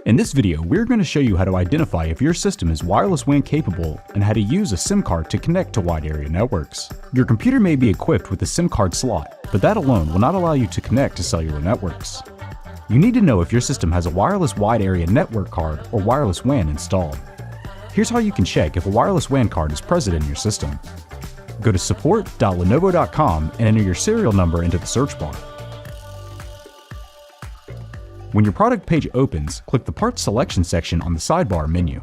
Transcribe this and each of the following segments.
In this video, we're going to show you how to identify if your system is wireless WAN capable and how to use a SIM card to connect to wide area networks. Your computer may be equipped with a SIM card slot, but that alone will not allow you to connect to cellular networks. You need to know if your system has a wireless wide area network card or wireless WAN installed. Here's how you can check if a wireless WAN card is present in your system. Go to support.lenovo.com and enter your serial number into the search bar. When your product page opens, click the Parts Selection section on the sidebar menu.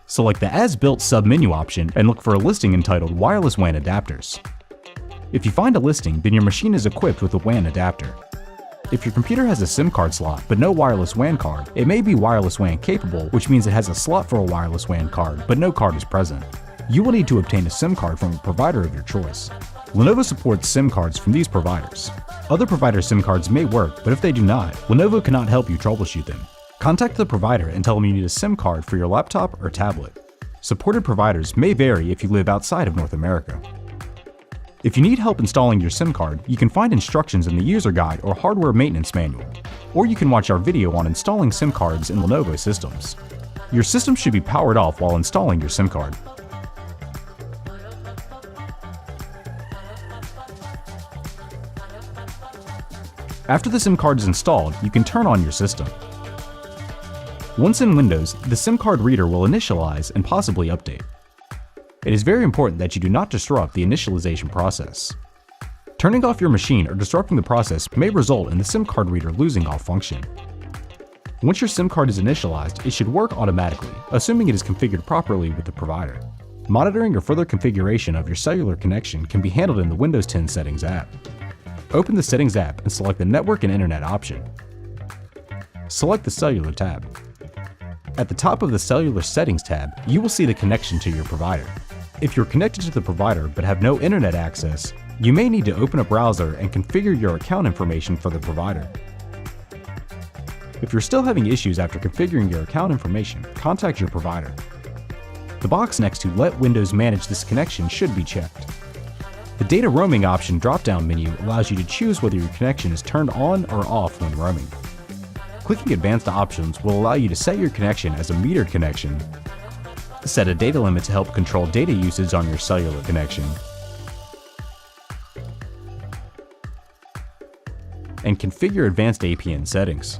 Select the As-Built submenu option and look for a listing entitled Wireless WAN Adapters. If you find a listing, then your machine is equipped with a WAN adapter. If your computer has a SIM card slot but no wireless WAN card, it may be wireless WAN capable, which means it has a slot for a wireless WAN card, but no card is present. You will need to obtain a SIM card from a provider of your choice. Lenovo supports SIM cards from these providers. Other provider SIM cards may work, but if they do not, Lenovo cannot help you troubleshoot them. Contact the provider and tell them you need a SIM card for your laptop or tablet. Supported providers may vary if you live outside of North America. If you need help installing your SIM card, you can find instructions in the user guide or hardware maintenance manual, or you can watch our video on installing SIM cards in Lenovo systems. Your system should be powered off while installing your SIM card. After the SIM card is installed, you can turn on your system. Once in Windows, the SIM card reader will initialize and possibly update. It is very important that you do not disrupt the initialization process. Turning off your machine or disrupting the process may result in the SIM card reader losing all function. Once your SIM card is initialized, it should work automatically, assuming it is configured properly with the provider. Monitoring or further configuration of your cellular connection can be handled in the Windows 10 Settings app. Open the Settings app and select the Network and Internet option. Select the Cellular tab. At the top of the Cellular Settings tab, you will see the connection to your provider. If you're connected to the provider but have no internet access, you may need to open a browser and configure your account information for the provider. If you're still having issues after configuring your account information, contact your provider. The box next to Let Windows manage this connection should be checked. The Data Roaming option drop-down menu allows you to choose whether your connection is turned on or off when roaming. Clicking Advanced Options will allow you to set your connection as a metered connection, set a data limit to help control data usage on your cellular connection, and configure advanced APN settings.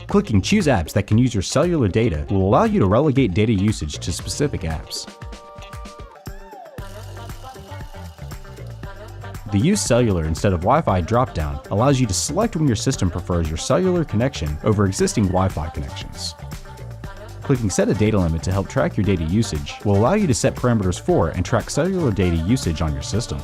Clicking Choose Apps that can use your cellular data will allow you to relegate data usage to specific apps. The Use Cellular instead of Wi-Fi drop-down allows you to select when your system prefers your cellular connection over existing Wi-Fi connections. Clicking Set a Data Limit to help track your data usage will allow you to set parameters for and track cellular data usage on your system.